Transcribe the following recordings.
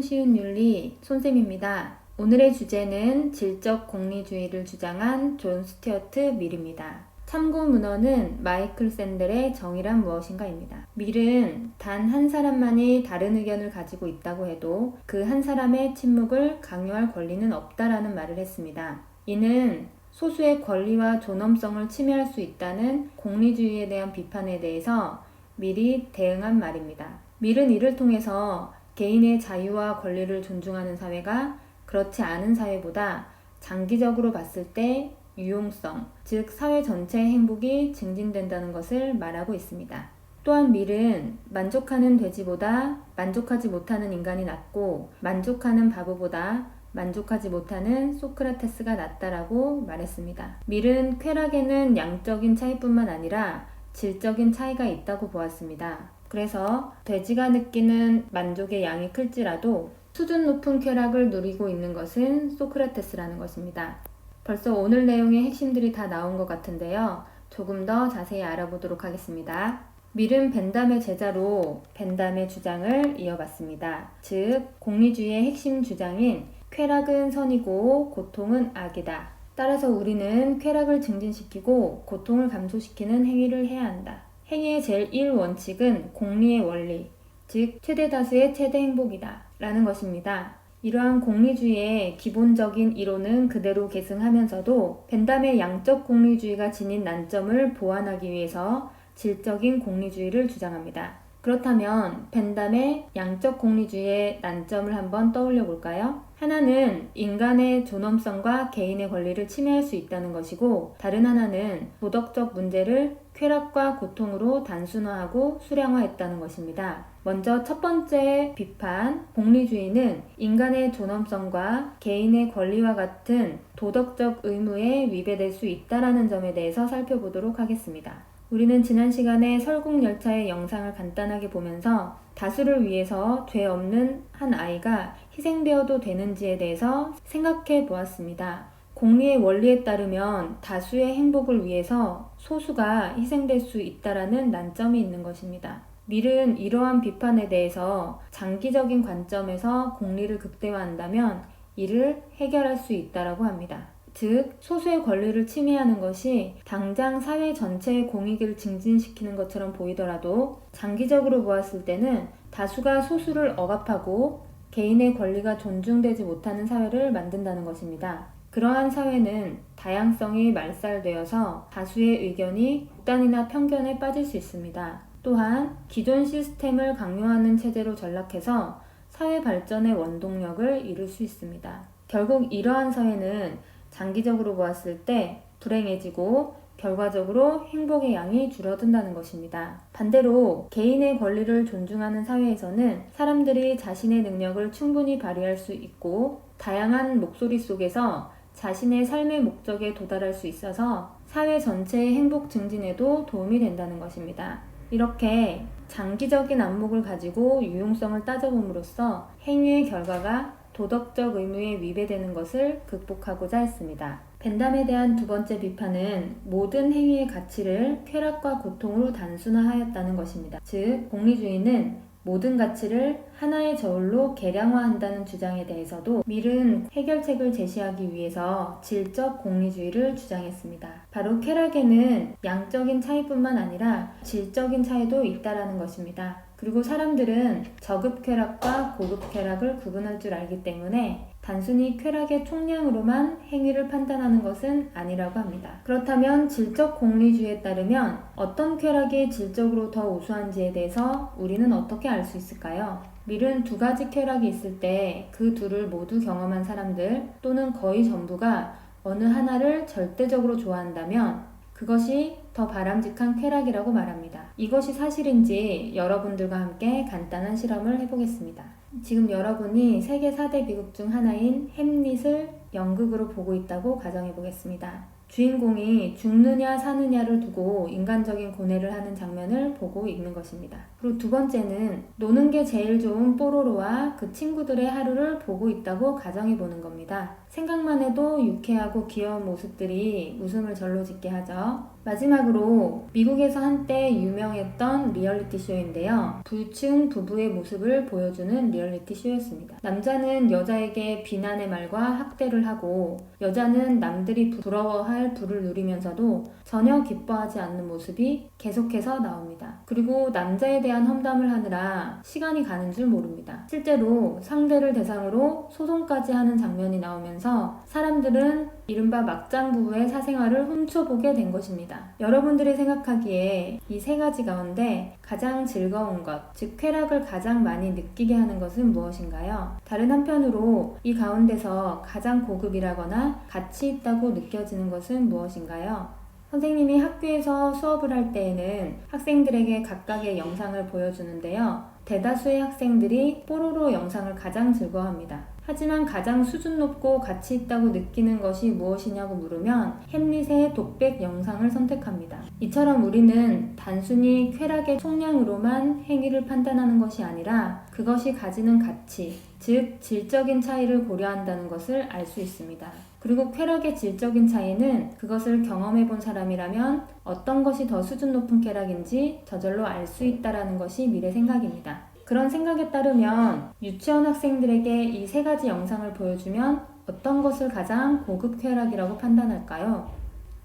쉬운 윤리 손쌤입니다. 오늘의 주제는 질적 공리주의를 주장한 존 스튜어트 밀입니다. 참고 문헌은 마이클 샌델의 정의란 무엇인가입니다. 밀은 단 한 사람만이 다른 의견을 가지고 있다고 해도 그 한 사람의 침묵을 강요할 권리는 없다라는 말을 했습니다. 이는 소수의 권리와 존엄성을 침해할 수 있다는 공리주의에 대한 비판에 대해서 밀이 대응한 말입니다. 밀은 이를 통해서 개인의 자유와 권리를 존중하는 사회가 그렇지 않은 사회보다 장기적으로 봤을 때 유용성, 즉 사회 전체의 행복이 증진된다는 것을 말하고 있습니다. 또한 밀은 만족하는 돼지보다 만족하지 못하는 인간이 낫고 만족하는 바보보다 만족하지 못하는 소크라테스가 낫다라고 말했습니다. 밀은 쾌락에는 양적인 차이뿐만 아니라 질적인 차이가 있다고 보았습니다. 그래서 돼지가 느끼는 만족의 양이 클지라도 수준 높은 쾌락을 누리고 있는 것은 소크라테스라는 것입니다. 벌써 오늘 내용의 핵심들이 다 나온 것 같은데요. 조금 더 자세히 알아보도록 하겠습니다. 밀은 벤담의 제자로 벤담의 주장을 이어봤습니다. 즉, 공리주의의 핵심 주장인 쾌락은 선이고 고통은 악이다. 따라서 우리는 쾌락을 증진시키고 고통을 감소시키는 행위를 해야 한다. 행위의 제일 1원칙은 공리의 원리, 즉 최대 다수의 최대 행복이다 라는 것입니다. 이러한 공리주의의 기본적인 이론은 그대로 계승하면서도 벤담의 양적 공리주의가 지닌 난점을 보완하기 위해서 질적인 공리주의를 주장합니다. 그렇다면 벤담의 양적 공리주의의 난점을 한번 떠올려 볼까요? 하나는 인간의 존엄성과 개인의 권리를 침해할 수 있다는 것이고, 다른 하나는 도덕적 문제를 쾌락과 고통으로 단순화하고 수량화했다는 것입니다. 먼저 첫 번째 비판, 공리주의는 인간의 존엄성과 개인의 권리와 같은 도덕적 의무에 위배될 수 있다는 점에 대해서 살펴보도록 하겠습니다. 우리는 지난 시간에 설국열차의 영상을 간단하게 보면서 다수를 위해서 죄 없는 한 아이가 희생되어도 되는지에 대해서 생각해 보았습니다. 공리의 원리에 따르면 다수의 행복을 위해서 소수가 희생될 수 있다라는 난점이 있는 것입니다. 밀은 이러한 비판에 대해서 장기적인 관점에서 공리를 극대화한다면 이를 해결할 수 있다라고 합니다. 즉, 소수의 권리를 침해하는 것이 당장 사회 전체의 공익을 증진시키는 것처럼 보이더라도 장기적으로 보았을 때는 다수가 소수를 억압하고 개인의 권리가 존중되지 못하는 사회를 만든다는 것입니다. 그러한 사회는 다양성이 말살되어서 다수의 의견이 극단이나 편견에 빠질 수 있습니다. 또한 기존 시스템을 강요하는 체제로 전락해서 사회 발전의 원동력을 잃을 수 있습니다. 결국 이러한 사회는 장기적으로 보았을 때 불행해지고 결과적으로 행복의 양이 줄어든다는 것입니다. 반대로 개인의 권리를 존중하는 사회에서는 사람들이 자신의 능력을 충분히 발휘할 수 있고 다양한 목소리 속에서 자신의 삶의 목적에 도달할 수 있어서 사회 전체의 행복 증진에도 도움이 된다는 것입니다. 이렇게 장기적인 안목을 가지고 유용성을 따져봄으로써 행위의 결과가 도덕적 의무에 위배되는 것을 극복하고자 했습니다. 벤담에 대한 두 번째 비판은 모든 행위의 가치를 쾌락과 고통으로 단순화하였다는 것입니다. 즉, 공리주의는 모든 가치를 하나의 저울로 계량화한다는 주장에 대해서도 밀은 해결책을 제시하기 위해서 질적 공리주의를 주장했습니다. 바로 쾌락에는 양적인 차이뿐만 아니라 질적인 차이도 있다라는 것입니다. 그리고 사람들은 저급 쾌락과 고급 쾌락을 구분할 줄 알기 때문에 단순히 쾌락의 총량으로만 행위를 판단하는 것은 아니라고 합니다. 그렇다면 질적 공리주의에 따르면 어떤 쾌락이 질적으로 더 우수한지에 대해서 우리는 어떻게 알 수 있을까요? 밀은 두 가지 쾌락이 있을 때 그 둘을 모두 경험한 사람들 또는 거의 전부가 어느 하나를 절대적으로 좋아한다면 그것이 더 바람직한 쾌락이라고 말합니다. 이것이 사실인지 여러분들과 함께 간단한 실험을 해보겠습니다. 지금 여러분이 세계 4대 미국 중 하나인 햄릿을 연극으로 보고 있다고 가정해 보겠습니다. 주인공이 죽느냐 사느냐를 두고 인간적인 고뇌를 하는 장면을 보고 있는 것입니다. 그리고 두 번째는 노는 게 제일 좋은 뽀로로와 그 친구들의 하루를 보고 있다고 가정해 보는 겁니다. 생각만 해도 유쾌하고 귀여운 모습들이 웃음을 절로 짓게 하죠. 마지막으로 미국에서 한때 유명했던 리얼리티 쇼인데요. 불충 부부의 모습을 보여주는 리얼리티 쇼였습니다. 남자는 여자에게 비난의 말과 학대를 하고 여자는 남들이 부러워할 부를 누리면서도 전혀 기뻐하지 않는 모습이 계속해서 나옵니다. 그리고 남자에 대한 험담을 하느라 시간이 가는 줄 모릅니다. 실제로 상대를 대상으로 소송까지 하는 장면이 나오면서 사람들은 이른바 막장 부부의 사생활을 훔쳐보게 된 것입니다. 여러분들이 생각하기에 이 세 가지 가운데 가장 즐거운 것, 즉 쾌락을 가장 많이 느끼게 하는 것은 무엇인가요? 다른 한편으로 이 가운데서 가장 고급이라거나 가치 있다고 느껴지는 것은 무엇인가요? 선생님이 학교에서 수업을 할 때에는 학생들에게 각각의 영상을 보여주는데요. 대다수의 학생들이 뽀로로 영상을 가장 즐거워합니다. 하지만 가장 수준 높고 가치 있다고 느끼는 것이 무엇이냐고 물으면 햄릿의 독백 영상을 선택합니다. 이처럼 우리는 단순히 쾌락의 총량으로만 행위를 판단하는 것이 아니라 그것이 가지는 가치, 즉 질적인 차이를 고려한다는 것을 알 수 있습니다. 그리고 쾌락의 질적인 차이는 그것을 경험해 본 사람이라면 어떤 것이 더 수준 높은 쾌락인지 저절로 알 수 있다는 것이 미래 생각입니다. 그런 생각에 따르면 유치원 학생들에게 이 세 가지 영상을 보여주면 어떤 것을 가장 고급 쾌락이라고 판단할까요?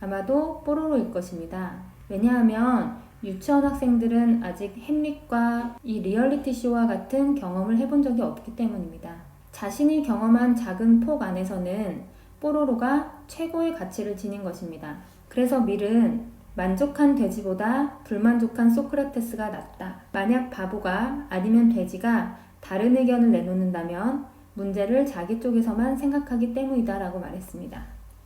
아마도 뽀로로일 것입니다. 왜냐하면 유치원 학생들은 아직 햄릿과 이 리얼리티 쇼와 같은 경험을 해본 적이 없기 때문입니다. 자신이 경험한 작은 폭 안에서는 뽀로로가 최고의 가치를 지닌 것입니다. 그래서 밀은 만족한 돼지보다 불만족한 소크라테스가 낫다. 만약 바보가 아니면 돼지가 다른 의견을 내놓는다면 문제를 자기 쪽에서만 생각하기 때문이다 라고 말했습니다.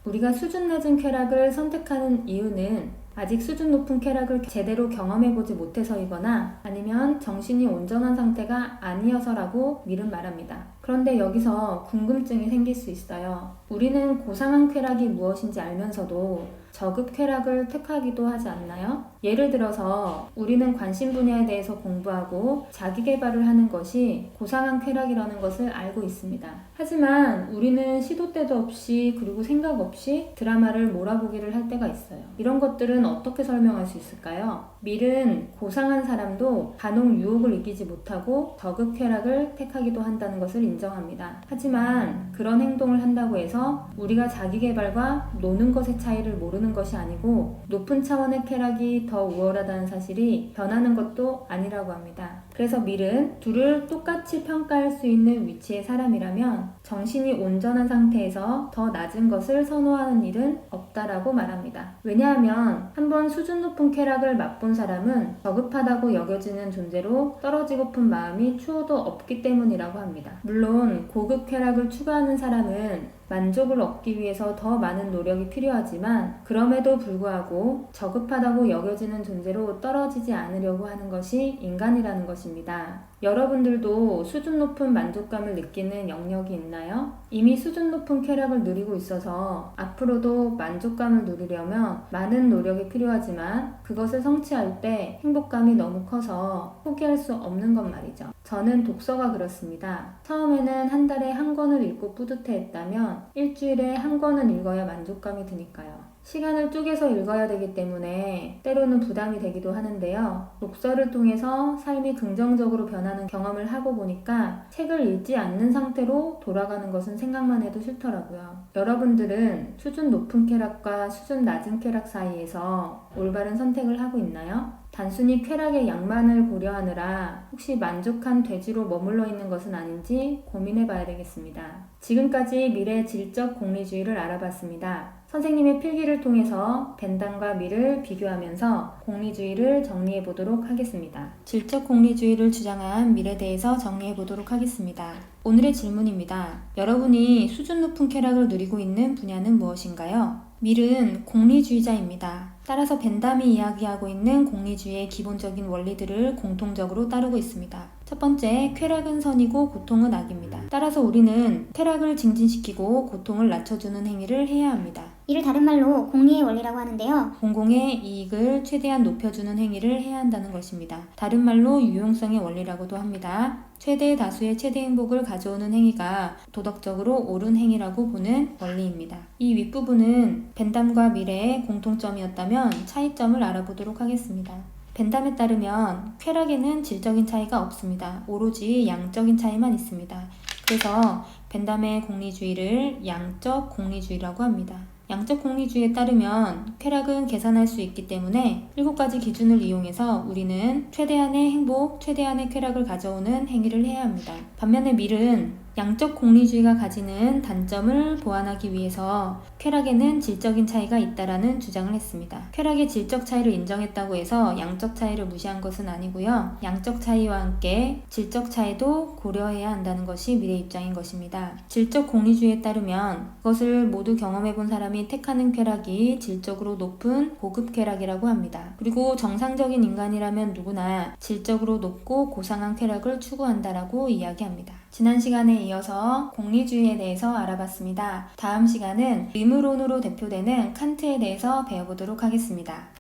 우리가 수준 낮은 쾌락을 선택하는 이유는 아직 수준 높은 쾌락을 제대로 경험해보지 못해서이거나 아니면 정신이 온전한 상태가 아니어서라고 밀은 말합니다. 그런데 여기서 궁금증이 생길 수 있어요. 우리는 고상한 쾌락이 무엇인지 알면서도 저급 쾌락을 택하기도 하지 않나요? 예를 들어서 우리는 관심 분야에 대해서 공부하고 자기 개발을 하는 것이 고상한 쾌락이라는 것을 알고 있습니다. 하지만 우리는 시도 때도 없이 그리고 생각 없이 드라마를 몰아보기를 할 때가 있어요. 이런 것들은 어떻게 설명할 수 있을까요? 밀은 고상한 사람도 간혹 유혹을 이기지 못하고 저급 쾌락을 택하기도 한다는 것을 인정합니다. 하지만 그런 행동을 한다고 해서 우리가 자기 개발과 노는 것의 차이를 모르는 것이 아니고 높은 차원의 쾌락이 더 우월하다는 사실이 변하는 것도 아니라고 합니다. 그래서 밀은 둘을 똑같이 평가할 수 있는 위치의 사람이라면 정신이 온전한 상태에서 더 낮은 것을 선호하는 일은 없다라고 말합니다. 왜냐하면 한번 수준 높은 쾌락을 맛본 사람은 저급하다고 여겨지는 존재로 떨어지고픈 마음이 추호도 없기 때문이라고 합니다. 물론 고급 쾌락을 추구하는 사람은 만족을 얻기 위해서 더 많은 노력이 필요하지만 그럼에도 불구하고 저급하다고 여겨지는 존재로 떨어지지 않으려고 하는 것이 인간이라는 것입니다. 여러분들도 수준 높은 만족감을 느끼는 영역이 있나요? 이미 수준 높은 쾌락을 누리고 있어서 앞으로도 만족감을 누리려면 많은 노력이 필요하지만 그것을 성취할 때 행복감이 너무 커서 포기할 수 없는 것 말이죠. 저는 독서가 그렇습니다. 처음에는 한 달에 한 권을 읽고 뿌듯해했다면 일주일에 한 권은 읽어야 만족감이 드니까요. 시간을 쪼개서 읽어야 되기 때문에 때로는 부담이 되기도 하는데요. 독서를 통해서 삶이 긍정적으로 변하는 경험을 하고 보니까 책을 읽지 않는 상태로 돌아가는 것은 생각만 해도 싫더라고요. 여러분들은 수준 높은 쾌락과 수준 낮은 쾌락 사이에서 올바른 선택을 하고 있나요? 단순히 쾌락의 양만을 고려하느라 혹시 만족한 돼지로 머물러 있는 것은 아닌지 고민해 봐야 되겠습니다. 지금까지 미래 질적 공리주의를 알아봤습니다. 선생님의 필기를 통해서 벤담과 밀을 비교하면서 공리주의를 정리해 보도록 하겠습니다. 질적 공리주의를 주장한 밀에 대해서 정리해 보도록 하겠습니다. 오늘의 질문입니다. 여러분이 수준 높은 쾌락을 누리고 있는 분야는 무엇인가요? 밀은 공리주의자입니다. 따라서 벤담이 이야기하고 있는 공리주의의 기본적인 원리들을 공통적으로 따르고 있습니다. 첫 번째, 쾌락은 선이고 고통은 악입니다. 따라서 우리는 쾌락을 증진시키고 고통을 낮춰주는 행위를 해야 합니다. 이를 다른 말로 공리의 원리라고 하는데요. 공공의 이익을 최대한 높여주는 행위를 해야 한다는 것입니다. 다른 말로 유용성의 원리라고도 합니다. 최대 다수의 최대 행복을 가져오는 행위가 도덕적으로 옳은 행위라고 보는 원리입니다. 이 윗부분은 벤담과 미래의 공통점이었다면 차이점을 알아보도록 하겠습니다. 벤담에 따르면 쾌락에는 질적인 차이가 없습니다. 오로지 양적인 차이만 있습니다. 그래서 벤담의 공리주의를 양적 공리주의라고 합니다. 양적 공리주의에 따르면 쾌락은 계산할 수 있기 때문에 7가지 기준을 이용해서 우리는 최대한의 행복, 최대한의 쾌락을 가져오는 행위를 해야 합니다. 반면에 밀은 양적 공리주의가 가지는 단점을 보완하기 위해서 쾌락에는 질적인 차이가 있다라는 주장을 했습니다. 쾌락의 질적 차이를 인정했다고 해서 양적 차이를 무시한 것은 아니고요. 양적 차이와 함께 질적 차이도 고려해야 한다는 것이 밀의 입장인 것입니다. 질적 공리주의에 따르면 그것을 모두 경험해본 사람이 택하는 쾌락이 질적으로 높은 고급 쾌락이라고 합니다. 그리고 정상적인 인간이라면 누구나 질적으로 높고 고상한 쾌락을 추구한다라고 이야기합니다. 지난 시간에 이어서 공리주의에 대해서 알아봤습니다. 다음 시간은 의무론으로 대표되는 칸트에 대해서 배워보도록 하겠습니다.